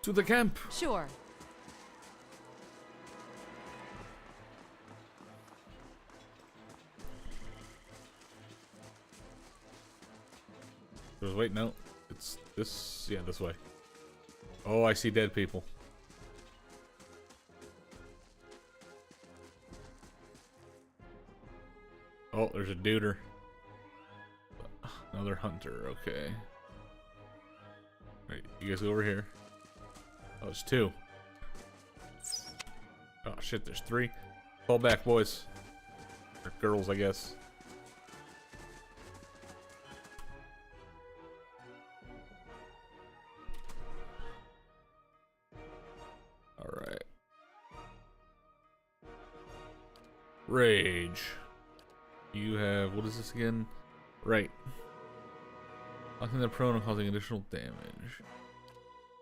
To the camp. Sure. Wait, no. It's this. Yeah, this way. Oh, I see dead people. Oh, there's a duder. Another hunter, okay. Alright, you guys go over here. Oh, there's two. Oh shit, there's three. Fall back, boys. Or girls, I guess. Alright. Rage. You have, what is this again? Right. Knocking them prone and causing additional damage.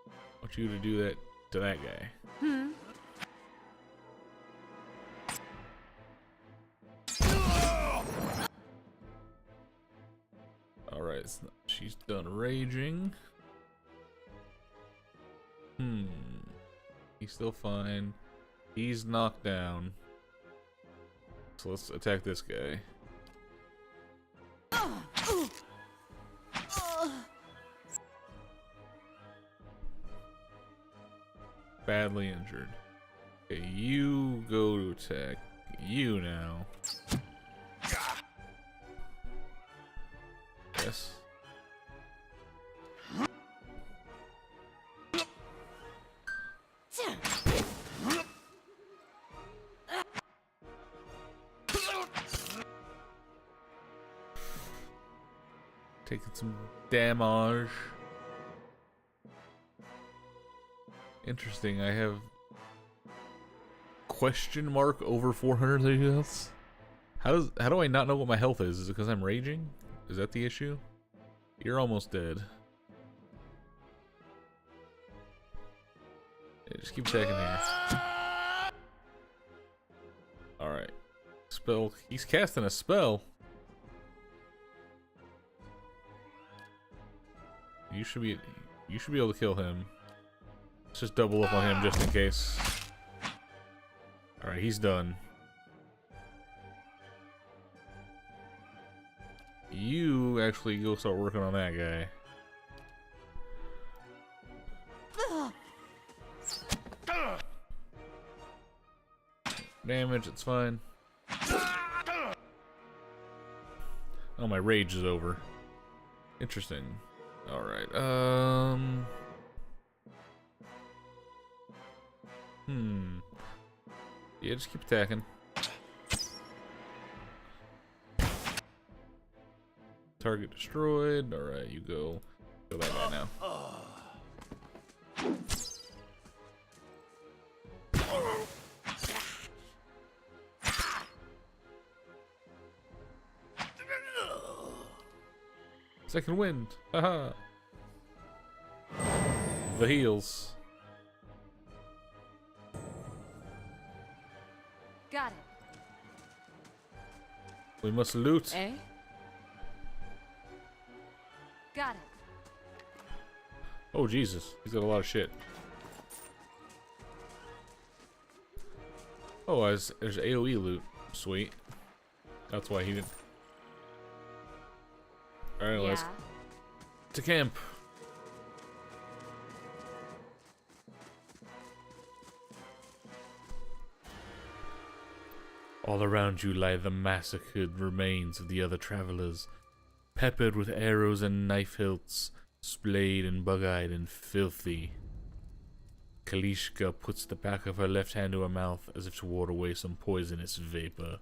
I want you to do that to that guy. Alright, she's done raging. He's still fine. He's knocked down. So let's attack this guy. Badly injured. Okay, you go to attack you now. Yes. Taking some damage. Interesting, I have question mark over 430 health. How do I not know what my health is? Is it because I'm raging? Is that the issue? You're almost dead. Yeah, just keep attacking here. Alright. Spell. He's casting a spell. You should be able to kill him. Let's just double up on him just in case. Alright, he's done. You actually go start working on that guy. Damage, it's fine. Oh, my rage is over. Interesting. Alright, yeah, just keep attacking. Target destroyed. Alright, you go. Kill that guy now. Second wind. Haha. The heals. Got it. We must loot. Eh? Got it. Oh Jesus, he's got a lot of shit. Oh, there's AoE loot. Sweet. That's why he didn't. Alright, let's to camp. All around you lie the massacred remains of the other travelers, peppered with arrows and knife hilts, splayed and bug-eyed and filthy. Kalishka puts the back of her left hand to her mouth as if to ward away some poisonous vapor.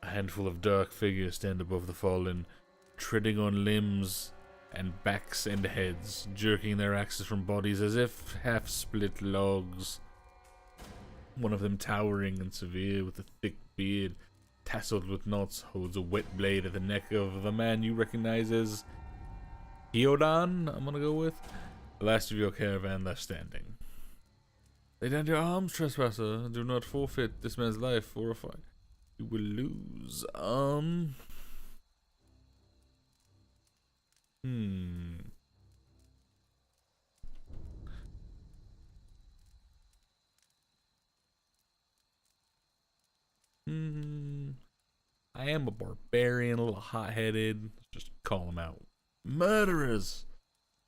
A handful of dark figures stand above the fallen, treading on limbs and backs and heads, jerking their axes from bodies as if half-split logs. One of them, towering and severe, with a thick beard tasseled with knots, holds a wet blade at the neck of the man you recognize as Hyodan, I'm gonna go with. The last of your caravan left standing. Lay down your arms, trespasser. Do not forfeit this man's life or a fight. You will lose. Hmm. I am a barbarian, a little hot-headed. Let's just call them out. Murderers!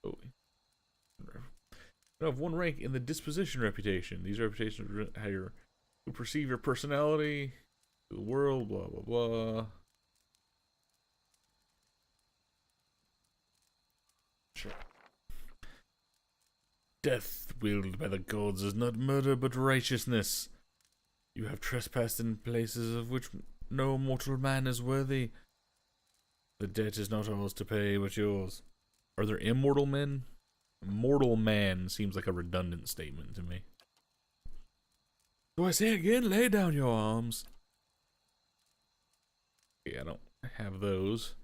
Oh. You have one rank in the disposition reputation. These reputations are how you perceive your personality, the world, blah, blah, blah. Sure. Death willed by the gods is not murder but righteousness. You have trespassed in places of which no mortal man is worthy. The debt is not ours to pay, but yours. Are there immortal men? Mortal man seems like a redundant statement to me. Do I say again? Lay down your arms. Yeah, I don't have those.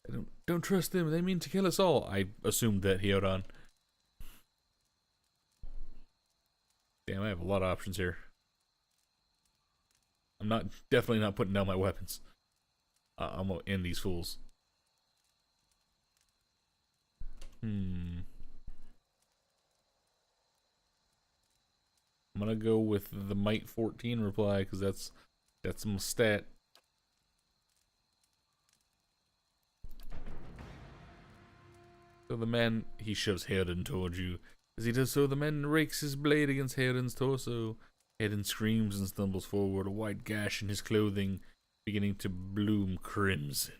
I don't trust them. They mean to kill us all. I assumed that, Hyodan. Damn, I have a lot of options here. I'm definitely not putting down my weapons. I'm gonna end these fools. I'm gonna go with the Might 14 reply because that's my stat. So the man, he shoves Hyodan towards you. As he does so, the man rakes his blade against Hyodan's torso. Hyodan screams and stumbles forward, a white gash in his clothing beginning to bloom crimson.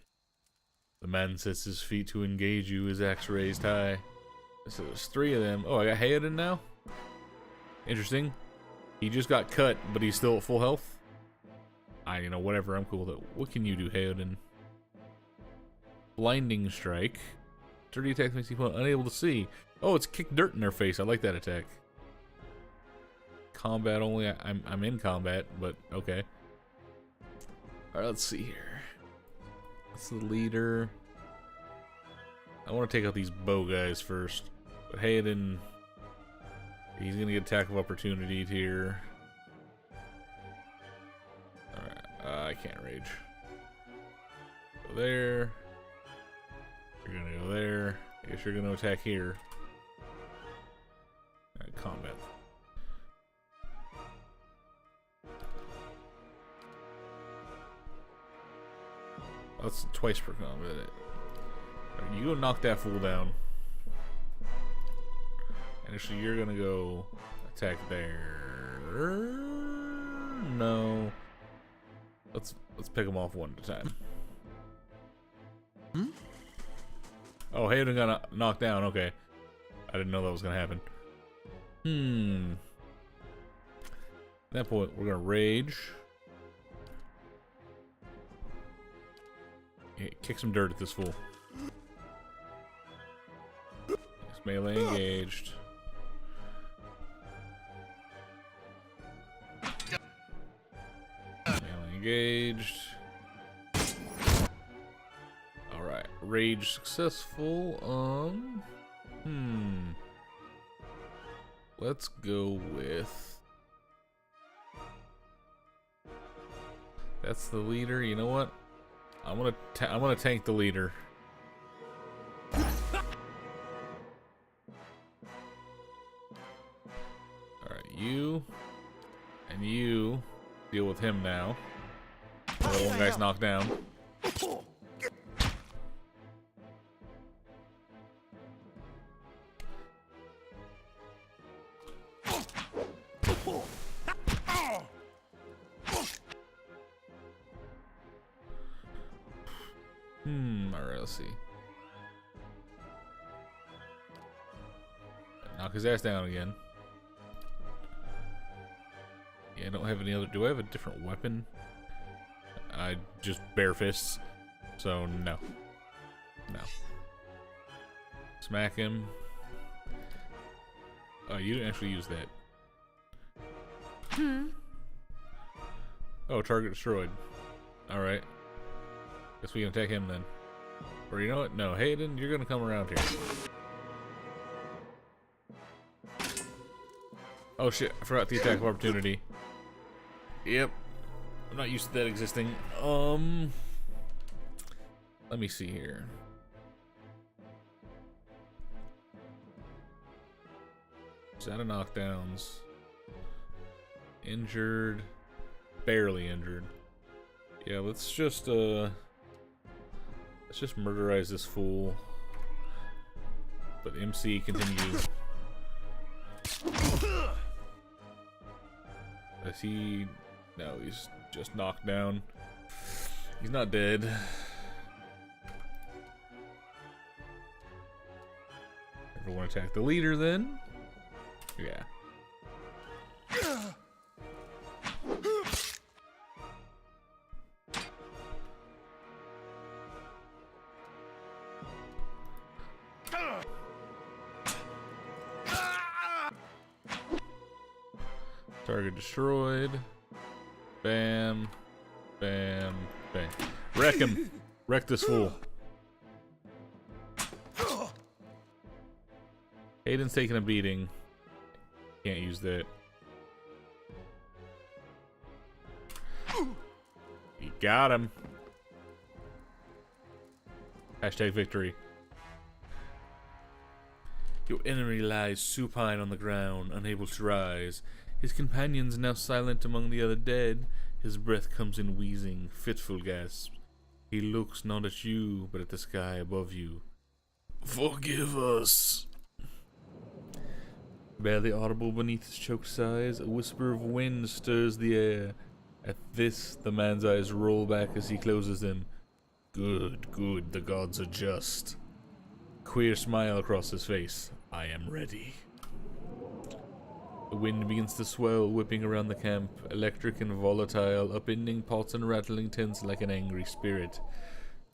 The man sets his feet to engage you, his axe raised high. So there's 3 of them. Oh, I got Hyodan now? Interesting. He just got cut, but he's still at full health. You know, whatever, I'm cool with it. What can you do, Hyodan? Blinding strike. 30 attack makes you unable to see. Oh, it's kick dirt in their face. I like that attack. Combat only. I'm in combat, but okay. Alright, let's see here. That's the leader. I want to take out these bow guys first. But Hyodan, he's gonna get attack of opportunity here. Alright, I can't rage. Go there. You're gonna go there. I guess you're gonna attack here. Alright, combat. That's twice per combat. Right, you go knock that fool down. And actually, you're gonna go attack there. No. Let's pick them off one at a time. Oh, Hyodan got knocked down. Okay, I didn't know that was gonna happen. At that point, we're gonna rage. Yeah, kick some dirt at this fool. It's melee engaged. Melee engaged. Alright, rage successful. Let's go with... That's the leader. You know what? I'm gonna tank the leader. Alright, you and you deal with him now. The one guy's knocked down. Alright, let's see. Knock his ass down again. Yeah, I don't have any other. Do I have a different weapon? I just bare fists. So, no. No. Smack him. Oh, you didn't actually use that. Oh, target destroyed. Alright. Guess we can attack him then. Or you know what? No, Hyodan, you're gonna come around here. Oh shit, I forgot the attack of opportunity. Yep. I'm not used to that existing. Let me see here. Is that a knockdowns? Injured. barely injured. Yeah, let's just murderize this fool. But MC continue. Is he? No, he's just knocked down. He's not dead. Everyone attack the leader then. Yeah. Target destroyed. Bam. Bam. Bam. Wreck him. Wreck this fool. Hayden's taking a beating. Can't use that. You got him. Hashtag victory. Your enemy lies supine on the ground, unable to rise. His companions now silent among the other dead. His breath comes in wheezing, fitful gasps. He looks not at you, but at the sky above you. Forgive us. Barely audible beneath his choked sighs, a whisper of wind stirs the air. At this, the man's eyes roll back as he closes them. Good, good, the gods are just. Queer smile across his face. I am ready. The wind begins to swell, whipping around the camp, electric and volatile, upending pots and rattling tents like an angry spirit.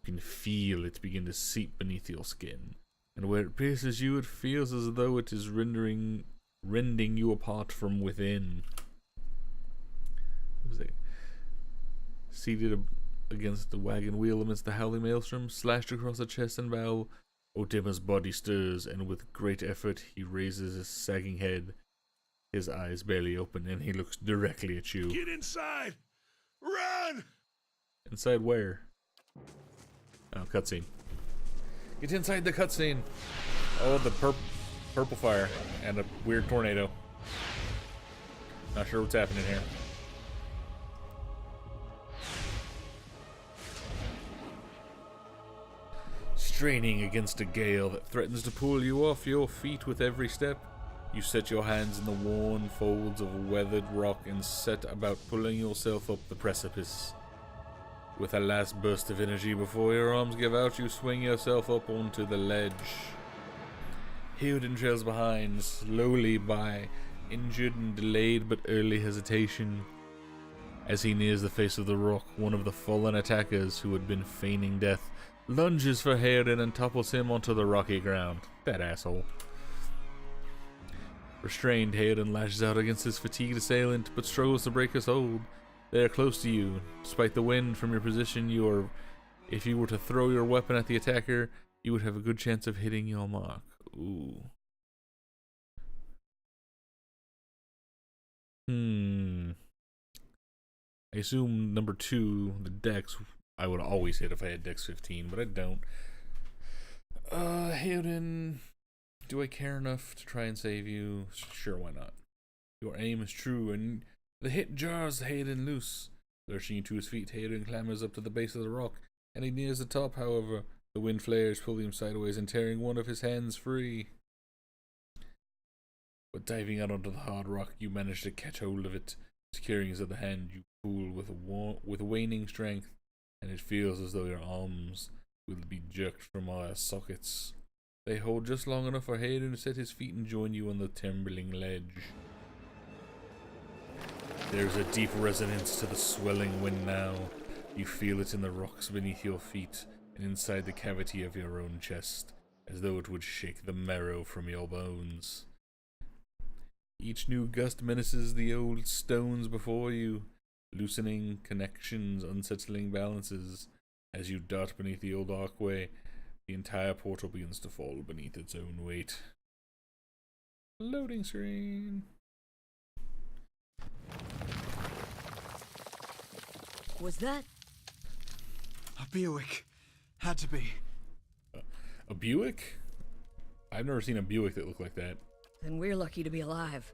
You can feel it begin to seep beneath your skin, and where it pierces you, it feels as though it is rending you apart from within. Seated against the wagon wheel amidst the howling maelstrom, slashed across the chest and bow, Odema's body stirs, and with great effort he raises his sagging head. His eyes barely open, and he looks directly at you. Get inside! Run! Inside where? Oh, cutscene. Get inside the cutscene! Oh, the purple fire and a weird tornado. Not sure what's happening here. Straining against a gale that threatens to pull you off your feet with every step, you set your hands in the worn folds of weathered rock and set about pulling yourself up the precipice. With a last burst of energy before your arms give out, you swing yourself up onto the ledge. Hilden trails behind, slowly by injured and delayed but early hesitation. As he nears the face of the rock, one of the fallen attackers who had been feigning death lunges for Hayden and topples him onto the rocky ground. That asshole. Restrained, Hayden lashes out against his fatigued assailant, but struggles to break his hold. They are close to you. Despite the wind from your position, if you were to throw your weapon at the attacker, you would have a good chance of hitting your mark. Ooh. I assume number 2, the Dex, I would always hit if I had Dex 15, but I don't. Hayden, do I care enough to try and save you? Sure, why not? Your aim is true, and the hit jars Hayden loose. Lurching to his feet, Hayden clambers up to the base of the rock, and he nears the top, however. The wind flares, pulling him sideways and tearing one of his hands free. But diving out onto the hard rock, you manage to catch hold of it. Securing his other hand, you pull with waning strength, and it feels as though your arms will be jerked from all their sockets. They hold just long enough for Hayden to set his feet and join you on the trembling ledge. There's a deep resonance to the swelling wind now. You feel it in the rocks beneath your feet and inside the cavity of your own chest, as though it would shake the marrow from your bones. Each new gust menaces the old stones before you, loosening connections, unsettling balances. As you dart beneath the old archway, the entire portal begins to fall beneath its own weight. Loading screen. Was that? A Buick. Had to be. A Buick? I've never seen a Buick that looked like that. Then we're lucky to be alive.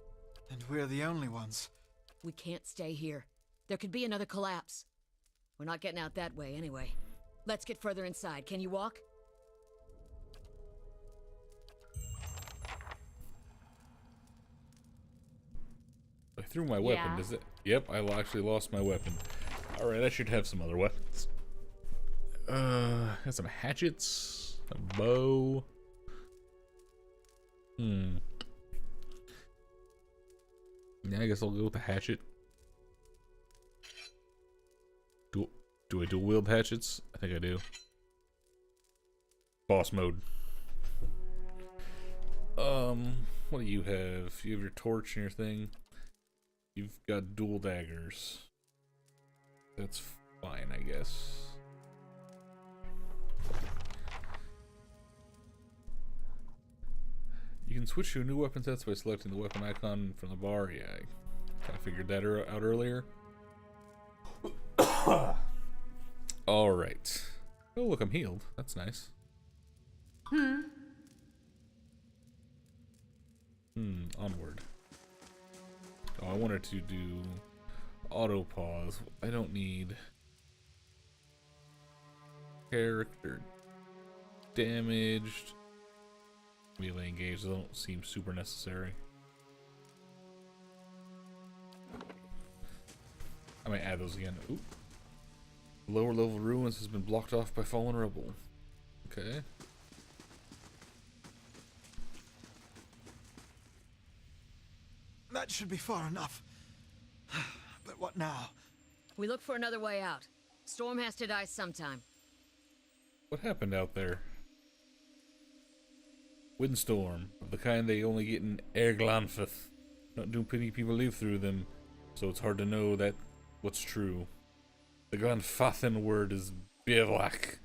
And we're the only ones. We can't stay here. There could be another collapse. We're not getting out that way anyway. Let's get further inside. Can you walk? I threw my weapon. Yeah. Does it? Yep, I actually lost my weapon. Alright, I should have some other weapons. Got some hatchets, a bow. Yeah, I guess I'll go with the hatchet. Do I dual wield hatchets? I think I do. Boss mode. What do you have? You have your torch and your thing. You've got dual daggers. That's fine, I guess. You can switch to a new weapon sets by selecting the weapon icon from the bar. Yeah, I kind of figured that out earlier. Alright. Oh, look, I'm healed. That's nice. Onward. Oh, I wanted to do auto pause. I don't need character damaged. Melee engaged don't seem super necessary. I might add those again. Ooh. Lower level ruins has been blocked off by fallen rubble. Okay. That should be far enough. But what now? We look for another way out. Storm has to die sometime. What happened out there? Windstorm, of the kind they only get in Erglanfith. Not too many people live through them, so it's hard to know that what's true. The Glanfathan word is bivouac.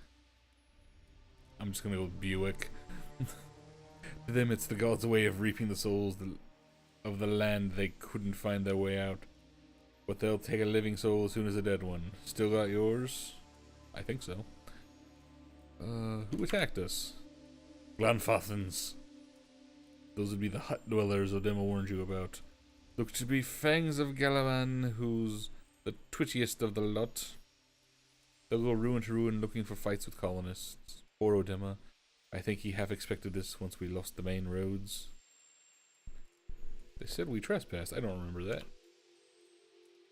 I'm just gonna go with Buick. To them, it's the gods' way of reaping the souls of the land they couldn't find their way out. But they'll take a living soul as soon as a dead one. Still got yours? I think so. Who attacked us? Glanfathans. Those would be the hut dwellers Odema warned you about. Look to be Fangs of Galavan, who's the twitchiest of the lot. They'll go ruin to ruin looking for fights with colonists. Poor Odema. I think he half expected this once we lost the main roads. They said we trespassed. I don't remember that.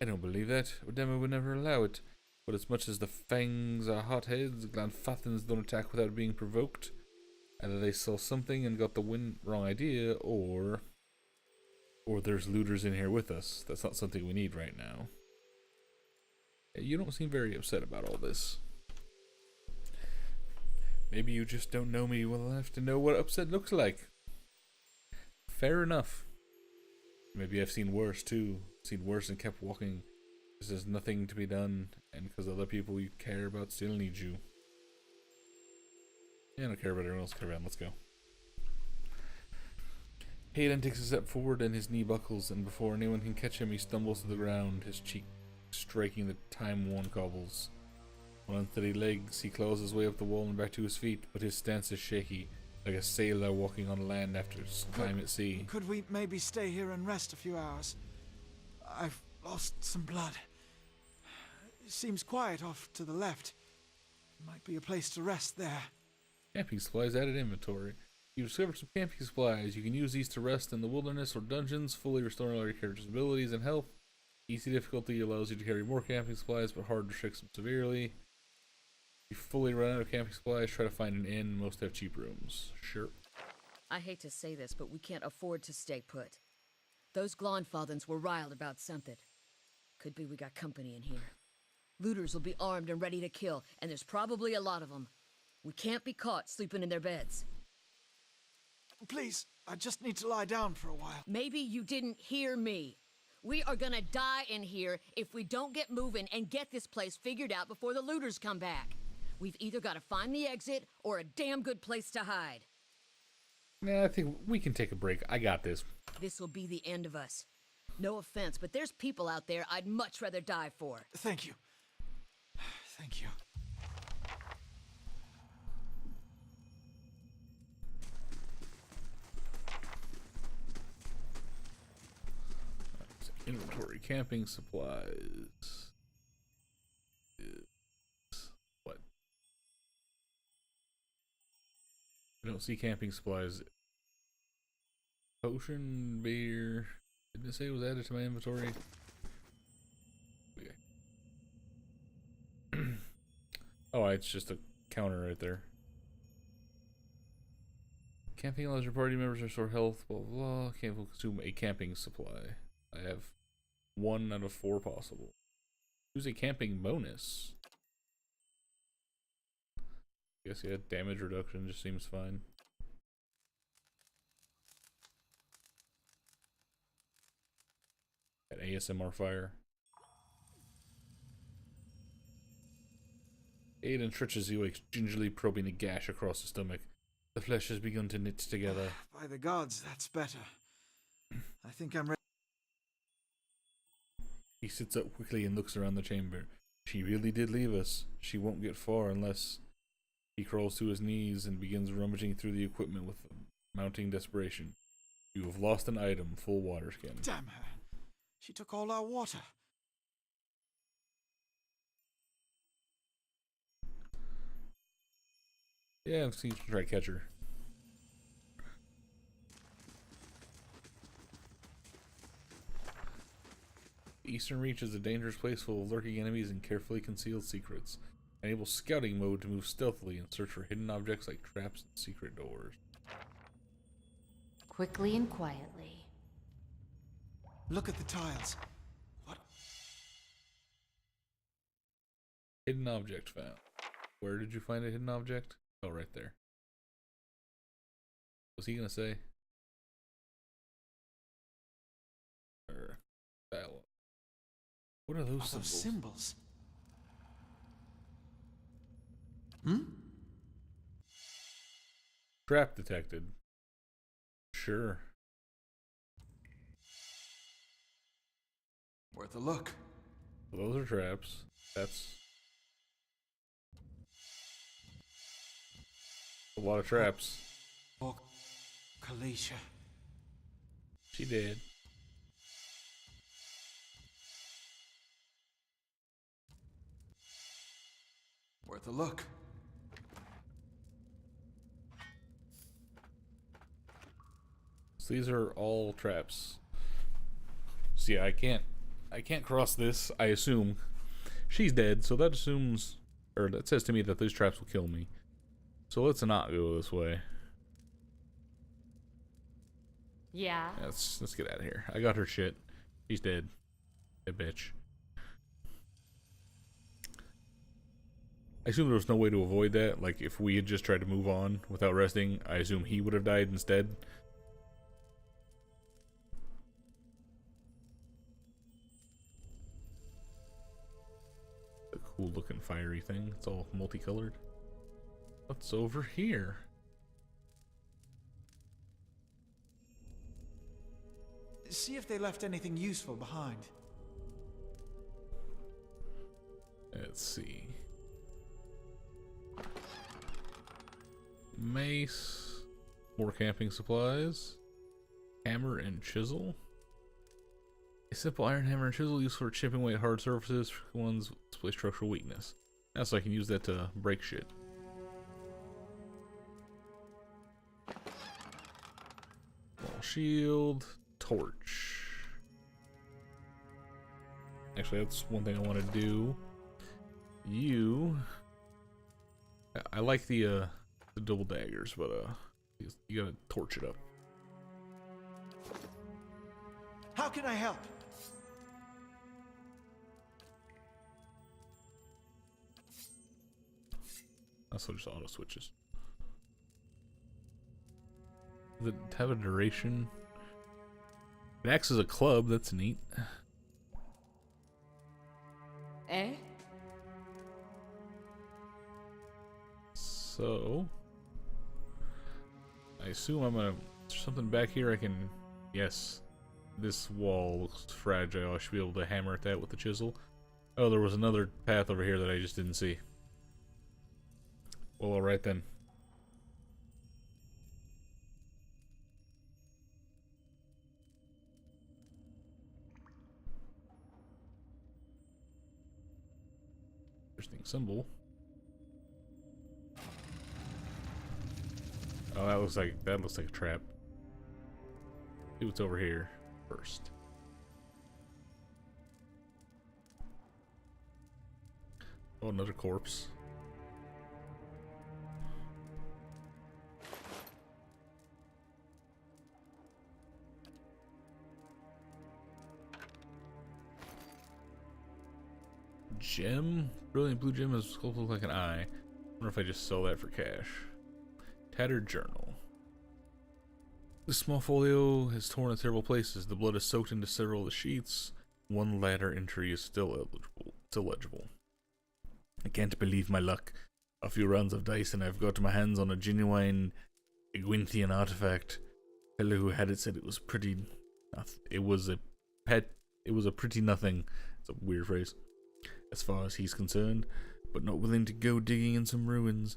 I don't believe that. Odema would never allow it. But as much as the Fangs are hotheads, Glanfathans don't attack without being provoked. Either they saw something and got the wrong idea, or there's looters in here with us. That's not something we need right now. You don't seem very upset about all this. Maybe you just don't know me well enough to know what upset looks like. Fair enough. Maybe I've seen worse too. Seen worse and kept walking because there's nothing to be done, and because other people you care about still need you. Yeah, I don't care about everyone else. Caravan, let's go. Hayden takes a step forward and his knee buckles, and before anyone can catch him, he stumbles to the ground, his cheek striking the time-worn cobbles. On unsteady legs, he claws his way up the wall and back to his feet, but his stance is shaky, like a sailor walking on land after time at sea. Could we maybe stay here and rest a few hours? I've lost some blood. It seems quiet off to the left. Might be a place to rest there. Camping supplies added inventory. You discovered some camping supplies. You can use these to rest in the wilderness or dungeons, fully restoring all your character's abilities and health. Easy difficulty allows you to carry more camping supplies, but hard restricts them severely. If you fully run out of camping supplies, try to find an inn. Most have cheap rooms. Sure. I hate to say this, but we can't afford to stay put. Those Glanfathans were riled about something. Could be we got company in here. Looters will be armed and ready to kill, and there's probably a lot of them. We can't be caught sleeping in their beds. Please, I just need to lie down for a while. Maybe you didn't hear me. We are gonna die in here if we don't get moving and get this place figured out before the looters come back. We've either got to find the exit or a damn good place to hide. Yeah, I think we can take a break. I got this. This will be the end of us. No offense, but there's people out there I'd much rather die for. Thank you. Thank you. Inventory, camping supplies. You'll see camping supplies. Potion, beer. Didn't it say it was added to my inventory? Okay. Oh, it's just a counter right there. Camping allows your party members to restore health, blah blah blah. Camp will consume a camping supply. I have 1 out of 4 possible. Use a camping bonus. Guess yeah, damage reduction just seems fine. At ASMR fire. Aiden stretches you, gingerly probing a gash across the stomach. The flesh has begun to knit together. By the gods, that's better. I think I'm ready. He sits up quickly and looks around the chamber. She really did leave us. She won't get far unless... He crawls to his knees and begins rummaging through the equipment with mounting desperation. You have lost an item, full water skin. Damn her. She took all our water. Yeah, I'm going to try to catch her. Eastern Reach is a dangerous place full of lurking enemies and carefully concealed secrets. Enable scouting mode to move stealthily and search for hidden objects like traps and secret doors. Quickly and quietly. Look at the tiles. What? Hidden object found. Where did you find a hidden object? Oh, right there. What's he gonna say? Or dialogue. What are those Are symbols? those symbols? Hmm? Trap detected. Sure. Worth a look. Well, those are traps. That's a lot of traps. Oh, Kalisha. She did. Worth a look. So these are all traps. So yeah, I can't cross this. I assume she's dead, so that assumes, or that says to me that these traps will kill me. So let's not go this way. Yeah. Let's get out of here. I got her shit. She's dead. That bitch. I assume there was no way to avoid that. Like, if we had just tried to move on without resting, I assume he would have died instead. A cool looking fiery thing. It's all multicolored. What's over here? See if they left anything useful behind. Let's see. Mace. More camping supplies. Hammer and chisel. A simple iron hammer and chisel used for chipping away at hard surfaces. Ones display structural weakness. Now, so I can use that to break shit. Wall shield. Torch. Actually, that's one thing I want to do. I like the double daggers, but you gotta torch it up. How can I help? Also just auto switches. Does it have a duration? It acts as a club, that's neat. Eh? So I assume I'm gonna, there's something back here I can, yes. This wall looks fragile. I should be able to hammer at that with the chisel. Oh, there was another path over here that I just didn't see. Well, alright then. Interesting symbol. Oh, Oh, that looks like a trap. See what's over here first. Oh, another corpse. Gem? Brilliant blue gem is supposed to look like an eye. I wonder if I just sell that for cash. Tattered journal. This small folio has torn in several places. The blood is soaked into several of the sheets. One latter entry is still legible. I can't believe my luck. A few rounds of dice and I've got my hands on a genuine Egwinthian artifact. The fellow who had it said it was pretty. It was a pretty nothing. It's a weird phrase. As far as he's concerned, but not willing to go digging in some ruins.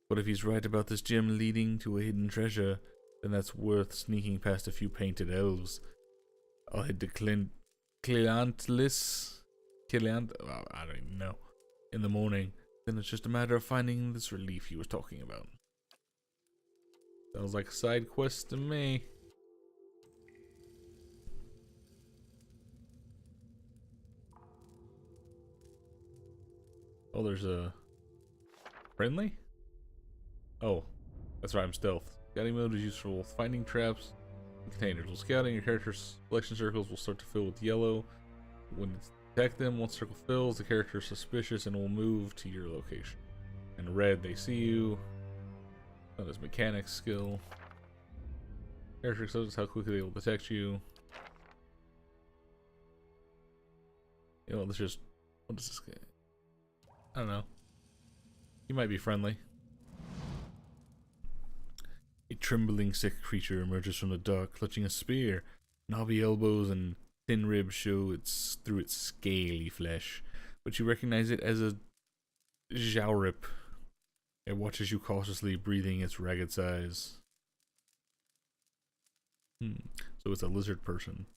But if he's right about this gem leading to a hidden treasure, then that's worth sneaking past a few painted elves. I'll head to Cleantlis, I don't even know, in the morning. Then it's just a matter of finding this relief he was talking about. Sounds like a side quest to me. Oh, there's a friendly? Oh, that's right, I'm stealth. Scouting mode is useful. Finding traps and containers. While scouting, your character's selection circles will start to fill with yellow. When you detect them, once the circle fills, the character is suspicious and will move to your location. And red, they see you. That is mechanics skill. Character shows how quickly they will detect you. You know, let's just. What is this guy? I don't know. He might be friendly. A trembling, sick creature emerges from the dark, clutching a spear. Knobby elbows and thin ribs show through its scaly flesh, but you recognize it as a Jaurip. It watches you cautiously, breathing its ragged sighs. So it's a lizard person.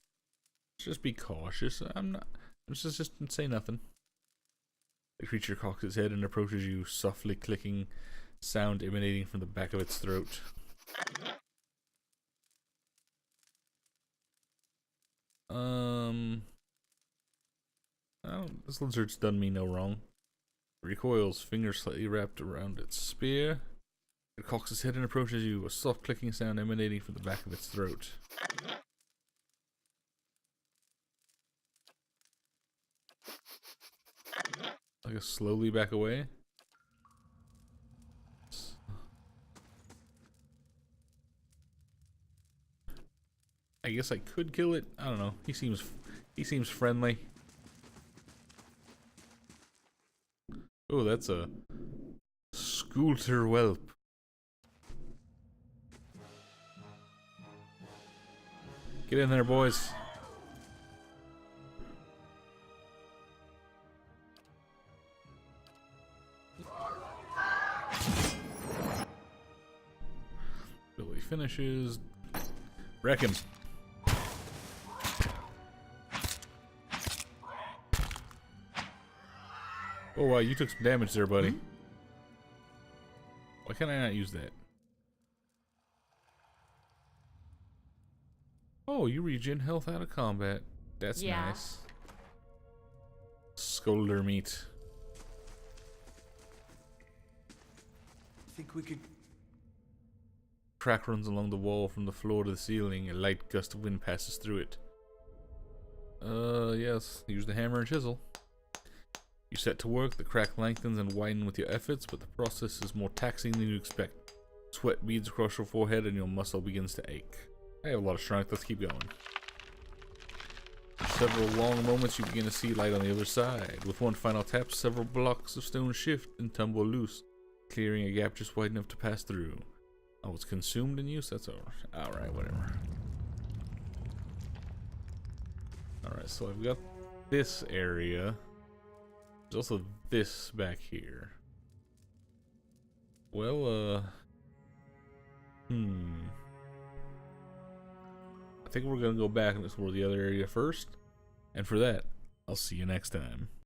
Just be cautious. I'm just say nothing. The creature cocks its head and approaches you, softly clicking sound emanating from the back of its throat. This lizard's done me no wrong. It recoils, fingers slightly wrapped around its spear. It cocks its head and approaches you, a soft clicking sound emanating from the back of its throat. I guess slowly back away. I guess I could kill it. I don't know. He seems friendly. Oh, that's a Skulter whelp. Get in there, boys. Billy finishes. Wreck him. Oh wow, you took some damage there, buddy. Why can I not use that? Oh, you regen health out of combat. That's nice. Skolder meat. Think we could. Crack runs along the wall from the floor to the ceiling. A light gust of wind passes through it. Yes. Use the hammer and chisel. You set to work, the crack lengthens and widens with your efforts, but the process is more taxing than you expect. Sweat beads across your forehead and your muscle begins to ache. I have a lot of strength, let's keep going. In several long moments you begin to see light on the other side. With one final tap, several blocks of stone shift and tumble loose, clearing a gap just wide enough to pass through. Oh, it's consumed in use? That's alright, whatever. Alright, so I've got this area. There's also this back here. Well, I think we're gonna go back and explore the other area first. And for that, I'll see you next time.